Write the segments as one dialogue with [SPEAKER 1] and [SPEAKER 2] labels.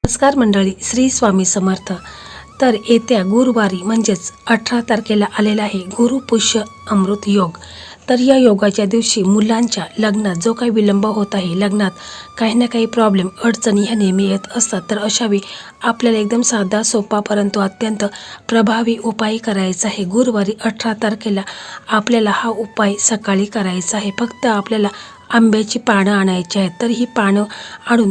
[SPEAKER 1] नमस्कार मंडळी, श्री स्वामी समर्थ. तर येत्या गुरुवारी म्हणजेच 18 तारखेला आलेला आहे गुरु पुष्य अमृत योग. तर या योगाच्या दिवशी मुलांच्या लग्नात जो काही विलंब होत आहे, लग्नात काही ना काही प्रॉब्लेम अडचणी ह्या नेहमी येत असतात. तर अशावेळी आपल्याला एकदम साधा सोपा परंतु अत्यंत प्रभावी उपाय करायचा आहे. गुरुवारी 18 तारखेला आपल्याला हा उपाय सकाळी करायचा आहे. फक्त आपल्याला आंब्याची पानं आणायची आहेत. तर ही पानं आणून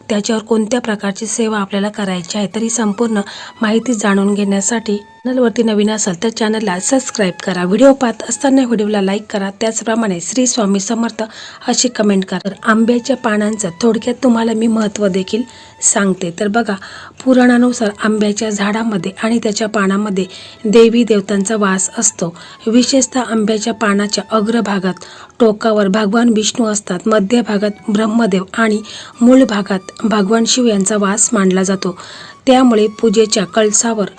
[SPEAKER 1] त्याच्यावर कोणत्या प्रकारची सेवा आपल्याला करायची आहे, तर ही संपूर्ण माहिती जाणून घेण्यासाठी चॅनलवरती नवीन असाल तर चॅनलला सबस्क्राईब करा. व्हिडिओ पाहत असताना व्हिडिओला लाईक करा. त्याचप्रमाणे श्री स्वामी समर्थ अशी कमेंट करा. आंब्याच्या पानांचं थोडक्यात तुम्हाला मी महत्त्व देखील सांगते. तर बघा, पुराणानुसार आंब्याच्या झाडामध्ये आणि त्याच्या पानामध्ये देवी देवतांचा वास असतो. विशेषतः आंब्याच्या पानाच्या अग्रभागात टोकावर भगवान विष्णू असतात, मध्य भागात ब्रह्मदेव आणि मूळ भागात भगवान शिव यांचा वास मानला जातो. त्यामुळे पूजेच्या कळसावर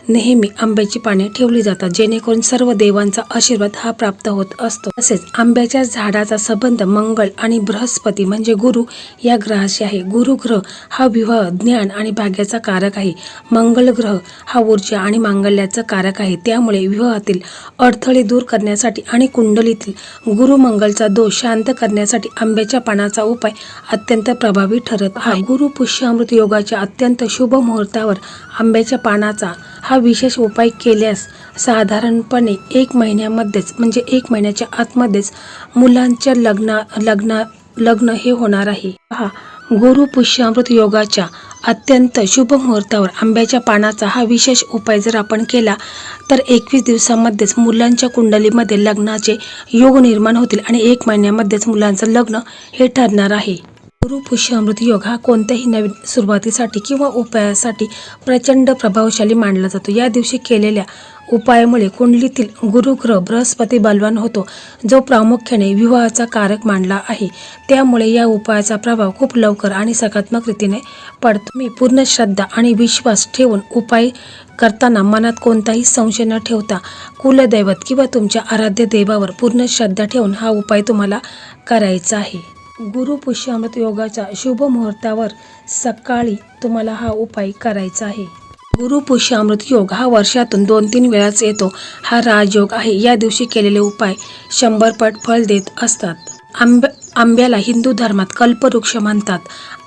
[SPEAKER 1] नेहमी आंब्याची पाने ठेवली जातात, जेणेकरून सर्व देवांचा आशीर्वाद हा प्राप्त होत असतो. तसेच आंब्याच्या झाडाचा संबंध मंगळ आणि बृहस्पती म्हणजे गुरु या ग्रहाशी आहे. गुरु ग्रह हा विवाह, ज्ञान आणि भाग्याचा कारक आहे. मंगळ ग्रह हा ऊर्जा आणि मांगल्याचा कारक आहे. त्यामुळे विवाहातील अडथळे दूर करण्यासाठी आणि कुंडलीतील गुरु मंगलचा दोष शांत करण्यासाठी आंब्याच्या पानाचा उपाय अत्यंत प्रभावी ठरत आहे. गुरु पुष्य अमृत योगाच्या अत्यंत शुभ मुहूर्तावर आंब्याच्या पानाचा हा विशेष उपाय केल्यास साधारणपणे 1 महिन्यामध्येच म्हणजे 1 महिन्याच्या आतमध्येच मुलांच्या लग्न हे होणार आहे. गुरु पुष्य अमृत योगाच्या अत्यंत शुभ मुहूर्तावर आंब्याच्या पानाचा हा विशेष उपाय जर आपण केला तर 21 दिवसांमध्येच मुलांच्या कुंडलीमध्ये लग्नाचे योग निर्माण होतील आणि 1 महिन्यामध्येच मुलांचं लग्न हे ठरणार आहे. गुरु पुष्य अमृत योग हा कोणत्याही नवीन सुरुवातीसाठी किंवा उपायासाठी प्रचंड प्रभावशाली मानला जातो. या दिवशी केलेल्या उपायामुळे कुंडलीतील गुरुग्रह बृहस्पती बलवान होतो, जो प्रामुख्याने विवाहाचा कारक मानला आहे. त्यामुळे या उपायाचा प्रभाव खूप लवकर आणि सकारात्मक रीतीने पडतो. मी पूर्ण श्रद्धा आणि विश्वास ठेवून उपाय करताना मनात कोणताही संशय न ठेवता कुलदैवत किंवा तुमच्या आराध्य देवावर पूर्ण श्रद्धा ठेवून हा उपाय तुम्हाला करायचा आहे. गुरु पुष्य अमृत योगाच्या शुभ मुहूर्तावर सकाळी तुम्हाला हा उपाय करायचा आहे. गुरु पुष्य अमृत योग हा वर्षातून 2-3 वेळाच येतो. हा राजयोग आहे. या दिवशी केलेले उपाय 100 पट फळ देत असतात. आंब्याला हिंदू धर्मात कल्पवृक्ष म्हणतात.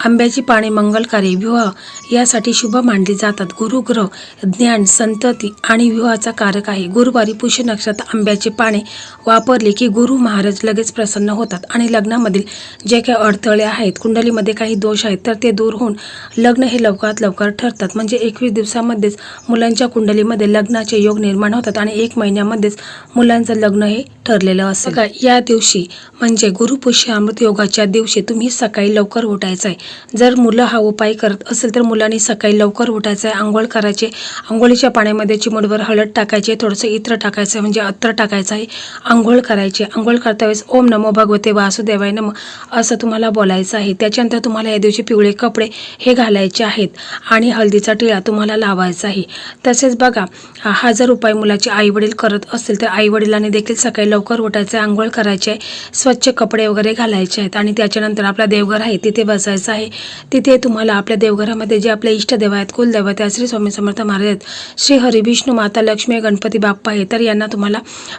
[SPEAKER 1] आंब्याची पाने मंगलकारी, विवाह यासाठी शुभ मानली जातात. गुरुग्रह ज्ञान, संतती आणि विवाहाचा कारक आहे. गुरुवारी पुष्य नक्षत्रात आंब्याची पाने वापरली की गुरु महाराज लगेच प्रसन्न होतात आणि लग्नामधील जे काही अडथळे आहेत, कुंडलीमध्ये काही दोष आहेत, तर ते दूर होऊन लग्न हे लवकरात लवकर ठरतात. म्हणजे 21 दिवसामध्येच मुलांच्या कुंडलीमध्ये लग्नाचे योग निर्माण होतात आणि 1 महिन्यामध्येच मुलांचं लग्न हे ठरलेलं असेल. या दिवशी म्हणजे गुरु पुष्य अमृत योगाच्या दिवशी तुम्ही सकाळी लवकर उठायचं आहे. जर मुलं हा उपाय करत असेल तर मुलांनी सकाळी लवकर उठायचं आहे, आंघोळ करायचे. आंघोळीच्या पाण्यामध्ये चिमूटभर हळद टाकायचे, थोडंसं इत्र टाकायचं म्हणजे अत्तर टाकायचं आहे. आंघोळ करायचे. आंघोळ करता वेळेस ओम नमो भगवते वासुदेवाय नमः असं तुम्हाला बोलायचं आहे. त्याच्यानंतर तुम्हाला या दिवशी पिवळे कपडे हे घालायचे आहेत आणि हळदीचा टिळा तुम्हाला लावायचा आहे. तसेच बघा, हा जर उपाय मुलाचे आईवडील करत असतील तर आईवडिलांनी देखील सकाळी लवकर उठायचं आहे, आंघोळ करायचे आहे, स्वच्छ कपडे वगैरे घालायचे आहेत आणि त्याच्यानंतर आपला देवघर आहे तिथे बसायचं आहे. तिथे तुम्हाला आपल्या देवघरामध्ये जे आपले इष्टदेव आहेत, कुलदैवत आहेत, श्री स्वामी समर्थ महाराज आहेत, श्री हरी, विष्णू, माता लक्ष्मी, गणपती बाप्पा आहे, तर यांना तुम्हाला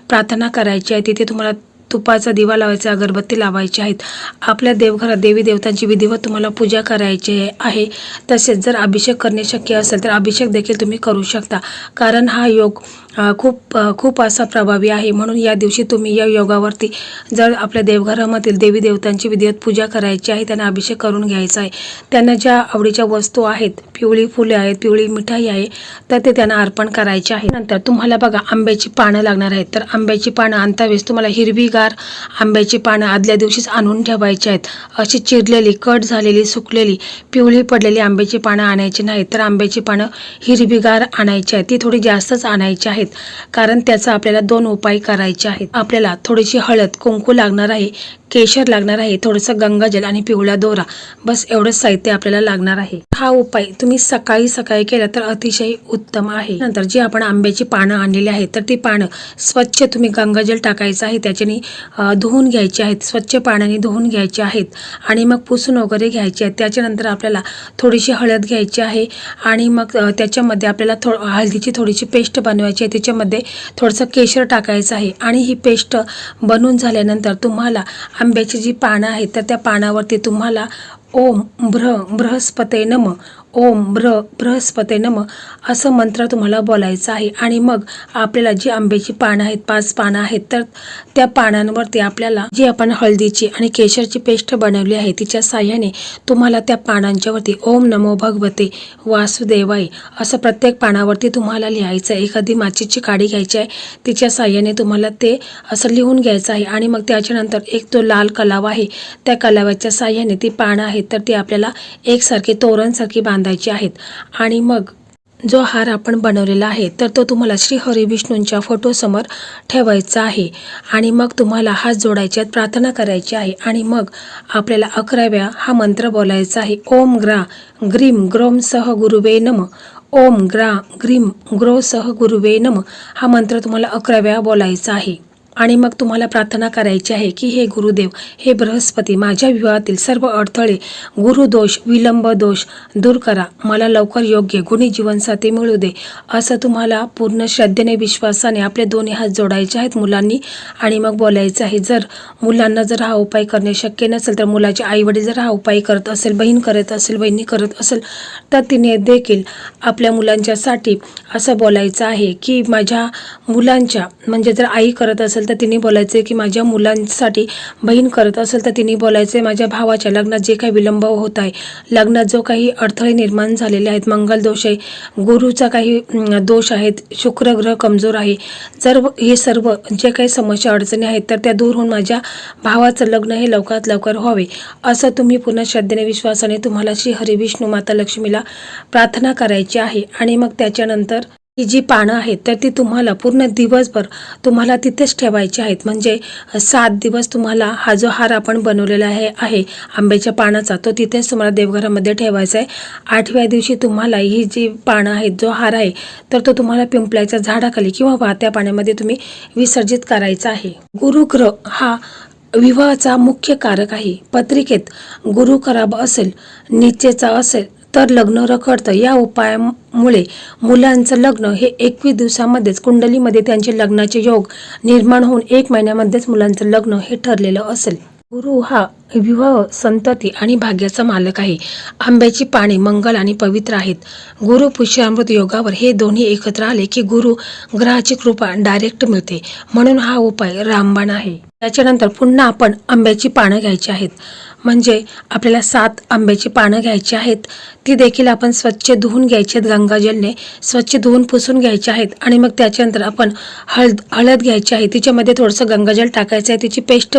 [SPEAKER 1] प्रार्थना करायची आहे. तिथे तुम्हाला तुपाचा दिवा लावायचा, अगरबत्ती लावायची आहेत. आपल्या देवघरात देवी देवतांची विधिवत तुम्हाला पूजा करायची आहे. तसेच जर अभिषेक करणे शक्य असेल तर अभिषेक देखील तुम्ही करू शकता, कारण हा योग खूप असा प्रभावी आहे. म्हणून या दिवशी तुम्ही या योगावरती जर आपल्या देवघरामधील देवी देवतांची विधिवत पूजा करायची आहे, त्यांना अभिषेक करून घ्यायचा आहे. त्यांना ज्या आवडीच्या वस्तू आहेत, पिवळी फुले आहेत, पिवळी मिठाई आहे, तर ते त्यांना अर्पण करायचे आहे. नंतर तुम्हाला बघा आंब्याची पानं लागणार आहेत. तर आंब्याची पानं आणता वेळेस तुम्हाला हिरवीगार आंब्याची पानं आदल्या दिवशीच आणून ठेवायची आहेत. अशी चिरलेली, कट झालेली, सुकलेली, पिवळी पडलेली आंब्याची पानं आणायची नाहीत. तर आंब्याची पानं हिरवीगार आणायची आहेत. ती थोडी जास्तच आणायची आहेत. कारण त्याचा आपल्याला 2 उपाय करायचे आहेत. आपल्याला थोडीशी हळद, कुंकू लागणार आहे, केशर लागणार आहे, थोडंसं गंगाजल आणि पिवळा दोरा, बस एवढंच साहित्य आपल्याला लागणार आहे. हा उपाय तुम्ही सकाळी केला तर अतिशय उत्तम आहे. नंतर जी आपण आंब्याची पानं आणलेली आहेत तर ती पानं स्वच्छ तुम्ही गंगाजल टाकायचं आहे, त्याच्याने धुवून घ्यायची आहेत, स्वच्छ पाण्याने धुवून घ्यायचे आहेत आणि मग पुसून वगैरे घ्यायचे आहेत. त्याच्यानंतर आपल्याला थोडीशी हळद घ्यायची आहे आणि मग त्याच्यामध्ये आपल्याला हळदीची थोडीशी पेस्ट बनवायची आहे, त्याच्यामध्ये थोडंसं केशर टाकायचं आहे आणि ही पेस्ट बनवून झाल्यानंतर तुम्हाला आंब्याची जी पानं आहेत तर त्या पानावरती तुम्हाला ओम बृहस्पते नमः, ओम बृहस्पते नमः असं मंत्र तुम्हाला बोलायचं आहे. आणि मग आपल्याला जी आंब्याची पानं आहेत, 5 पानं आहेत, तर त्या पानांवरती आपल्याला जी आपण हळदीची आणि केशरची पेस्ट बनवली आहे तिच्या साह्याने तुम्हाला त्या पानांच्यावरती ओम नमो भगवते वासुदेवाय असं प्रत्येक पानावरती तुम्हाला लिहायचं आहे. एखादी माचीची काडी घ्यायची आहे, तिच्या साह्याने तुम्हाला ते असं लिहून घ्यायचं आहे आणि मग त्याच्यानंतर एक तो लाल कलावा आहे, त्या कलाव्याच्या साह्याने ती पानं आहेत तर ती आपल्याला एकसारखी तोरणसारखी बांधायची आहेत. आणि मग जो हार आपण बनवलेला आहे तर तो तुम्हाला श्री हरिविष्णूंच्या फोटोसमोर ठेवायचा आहे आणि मग तुम्हाला हात जोडायचे आहेत, प्रार्थना करायची आहे आणि मग आपल्याला 11 वेळा हा मंत्र बोलायचा आहे. ओम ग्रा ग्रीम ग्रोम सह गुरुवे नमः, ओम ग्रा ग्रीम ग्रो सह गुरुवे नमः हा मंत्र तुम्हाला 11 वेळा बोलायचा आहे. आणि मग तुम्हाला प्रार्थना करायची आहे की हे गुरुदेव, हे बृहस्पती, माझ्या विवाहातील सर्व अडथळे, गुरुदोष, विलंब दोष दूर करा, मला लवकर योग्य गुणी जीवनसाथी मिळू दे, असं तुम्हाला पूर्ण श्रद्धेने, विश्वासाने आपले दोन्ही हात जोडायचे आहेत मुलांनी आणि मग बोलायचं आहे. जर मुलांना जर हा उपाय करणे शक्य नसेल तर मुलाचे आईवडील जर हा उपाय करत असेल, बहीण करत असेल, बहिणी करत असेल तर तिने देखील आपल्या मुलांच्यासाठी असं बोलायचं आहे की माझ्या मुलांच्या, म्हणजे जर आई करत असेल तर तिने बोलायचे की माझ्या मुलांसाठी, बहीण करत असेल तर तिने बोलायचे माझ्या भावाच्या लग्नात जे काही विलंब होत आहे, लग्नात जो काही अडथळे निर्माण झालेले आहेत, मंगल दोष आहे, गुरुचा काही दोष आहेत, शुक्र ग्रह कमजोर आहे, जर हे सर्व जे काही समस्या अडचणी आहेत तर त्या दूर होऊन माझ्या भावाचं लग्न हे लवकरात लवकर व्हावे, असं तुम्ही पूर्ण श्रद्धेने, विश्वासाने तुम्हाला श्री हरिविष्णू माता लक्ष्मीला प्रार्थना करायची आहे. आणि मग त्याच्यानंतर ही जी पानं आहेत तर ती तुम्हाला पूर्ण दिवसभर तुम्हाला तिथेच ठेवायची आहेत. म्हणजे 7 दिवस तुम्हाला हा जो हार आपण बनवलेला आहे आंब्याच्या पानाचा, तो तिथेच तुम्हाला देवघरामध्ये ठेवायचा आहे. 8व्या दिवशी तुम्हाला ही जी पानं आहेत, जो हार आहे तर तो तुम्हाला पिंपळाच्या झाडाखाली किंवा वाहत्या पाण्यामध्ये तुम्ही विसर्जित करायचा आहे. गुरुग्रह हा विवाहाचा मुख्य कारक आहे. पत्रिकेत गुरु खराब असेल, नीचेचा असेल तर लग्न रखडतं. या उपायामुळे मुलांचं लग्न हे 21 दिवसामध्येच कुंडलीमध्ये त्यांचे लग्नाचे योग निर्माण होऊन 1 महिन्यामध्येच मुलांचं लग्न हे ठरलेलं असेल. गुरु हा विवाह, संतती आणि भाग्याचा मालक आहे. आंब्याची पाने मंगल आणि पवित्र आहेत. गुरु पुष्य अमृत योगावर हे दोन्ही एकत्र आले की गुरु ग्रहाची कृपा डायरेक्ट मिळते, म्हणून हा उपाय रामबाण आहे. त्याच्यानंतर पुन्हा आपण आंब्याची पानं घ्यायची आहेत. म्हणजे आपल्याला 7 आंब्याची पानं घ्यायची आहेत, ती देखील आपण स्वच्छ धुवून घ्यायची आहेत, गंगाजलने स्वच्छ धुवून पुसून घ्यायची आहेत. आणि मग त्याच्यानंतर आपण हळद घ्यायची आहे, तिच्यामध्ये थोडंसं गंगाजल टाकायचं आहे, तिची पेस्ट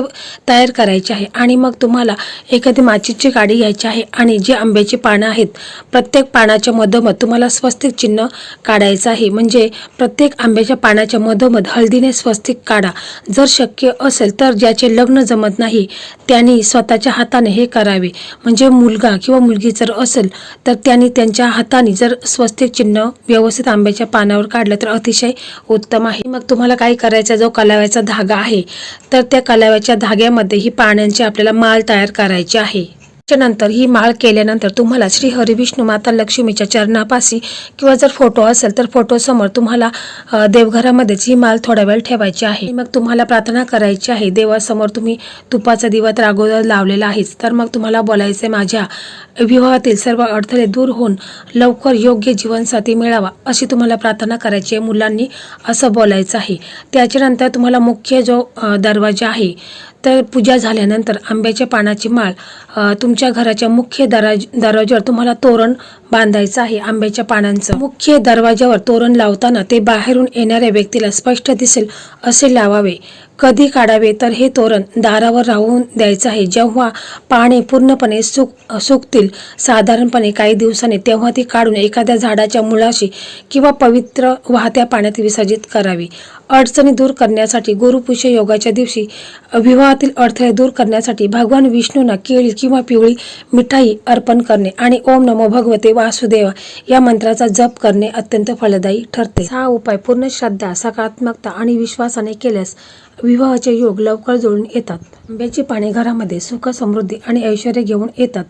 [SPEAKER 1] तयार करायची आहे. आणि मग तुम्हाला एखादी माचीची काडी घ्यायची आहे आणि जी आंब्याची पानं आहेत प्रत्येक पानाच्या मधोमध तुम्हाला स्वस्तिक चिन्ह काढायचं आहे. म्हणजे प्रत्येक आंब्याच्या पानाच्या मधोमध हळदीने स्वस्तिक काढा. जर शक्य असेल तर ज्याचे लग्न जमत नाही त्यांनी स्वतःच्या हाताने हे करावे. म्हणजे मुलगा किंवा मुलगी जर असेल तर त्यांनी त्यांच्या हाताने जर स्वस्तिक चिन्ह व्यवस्थित आंब्याच्या पानावर काढलं तर अतिशय उत्तम आहे. मग तुम्हाला काय करायचं, जो कलाव्याचा धागा आहे तर त्या कलाव्याच्या धाग्यामध्ये ही पानांची आपल्याला माळ तयार करायची आहे. त्याच्यानंतर ही माळ केल्यानंतर तुम्हाला श्री हरिविष्णू माता लक्ष्मीच्या चरणापाशी किंवा जर फोटो असेल तर फोटोसमोर तुम्हाला देवघरामध्येच ही माळ थोडा वेळ ठेवायची आहे. मग तुम्हाला प्रार्थना करायची आहे. देवासमोर तुम्ही तुपाचा दिवा तर अगोदर लावलेला आहेच, तर मग तुम्हाला बोलायचे माझ्या विवाहातील सर्व अडथळे दूर होऊन लवकर योग्य जीवनसाथी मिळावा, अशी तुम्हाला प्रार्थना करायची आहे. मुलांनी असं बोलायचं आहे. त्याच्यानंतर तुम्हाला मुख्य जो दरवाजा आहे तर पूजा झाल्यानंतर आंब्याच्या पानाची माळ तुमच्या घराच्या मुख्य दरवाज्यावर तुम्हाला तोरण बांधायचं आहे. आंब्याच्या पानांचं मुख्य दरवाज्यावर तोरण लावताना ते बाहेरून येणाऱ्या व्यक्तीला स्पष्ट दिसेल असे लावावे. कधी काढावे तर हे तोरण दारावर राहून द्यायचं आहे. जेव्हा पाने पूर्णपणे सुकतील साधारणपणे काही दिवसांनी, तेव्हा ती काढून एखाद्या झाडाच्या मुळाशी किंवा पवित्र वाहत्या पाण्यात विसर्जित करावी. अडचणी दूर करण्यासाठी गुरुपुष्य योगाच्या दिवशी विवाहातील अडथळे दूर करण्यासाठी भगवान विष्णूंना केळी किंवा पिवळी मिठाई अर्पण करणे आणि ओम नमो भगवते वासुदेवा या मंत्राचा जप करणे अत्यंत फलदायी ठरते. हा उपाय पूर्ण श्रद्धा, सकारात्मकता आणि विश्वासाने केल्यास विवाहाचे योग लवकर जुळून येतात. आंब्याची पाने घरामध्ये सुख, समृद्धी आणि ऐश्वर्य घेऊन येतात.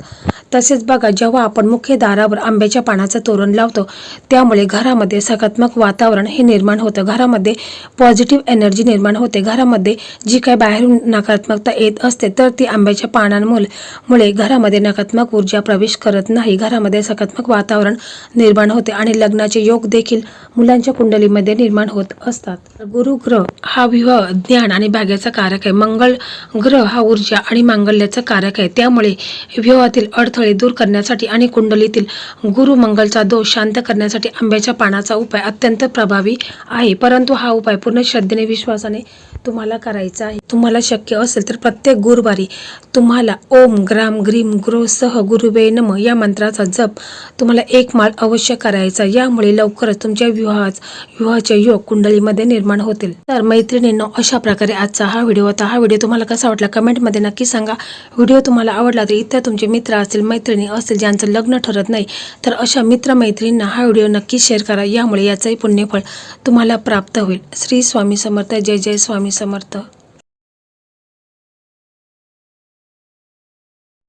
[SPEAKER 1] तसेच बघा, जेव्हा आपण मुख्य दारावर आंब्याच्या पानाचं तोरण लावतो त्यामुळे घरामध्ये सकारात्मक वातावरण हे निर्माण होतं. घरामध्ये पॉझिटिव्ह एनर्जी निर्माण होते. घरामध्ये जी काही बाहेरून नकारात्मकता येत असते तर ती आंब्याच्या पानांमुळे घरामध्ये नकारात्मक ऊर्जा प्रवेश करत नाही. घरामध्ये सकारात्मक वातावरण निर्माण होते आणि लग्नाचे योग देखील मुलांच्या कुंडलीमध्ये निर्माण होत असतात. गुरु ग्रह हा विवाह, ज्ञान आणि भाग्याचा कारक आहे. मंगळ ग्रह हा ऊर्जा आणि मांगल्याचा कारक आहे. त्यामुळे विवाहातील अडथळे दूर करण्यासाठी आणि कुंडलीतील गुरु मंगलचा दोष शांत करण्यासाठी आंब्याच्या पानाचा उपाय अत्यंत प्रभावी आहे. परंतु हा उपाय पूर्ण श्रद्धेने, विश्वासाने तुम्हाला करायचा आहे. तुम्हाला शक्य असेल तर प्रत्येक गुरुवारी तुम्हाला ओम ग्राम ग्रीम ग्रो सह गुरुवे नमः या मंत्राचा जप तुम्हाला 1 माळ अवश्य करायचा. यामुळे लवकरच तुमच्या विवाहाचे योग कुंडलीमध्ये निर्माण होतील. तर मैत्रिणींनो, अशा प्रकारे आजचा हा व्हिडिओ होता. हा व्हिडिओ तुम्हाला कसा वाटला कमेंटमध्ये नक्की सांगा. व्हिडिओ तुम्हाला आवडला तर इतर तुमचे मित्र असतील, मैत्रिणी असतील ज्यांचं लग्न ठरत नाही, तर अशा मित्रमैत्रिणींना हा व्हिडिओ नक्की शेअर करा. यामुळे याचंही पुण्यफळ तुम्हाला प्राप्त होईल. श्री स्वामी समर्थ. जय जय स्वामी समर्थ.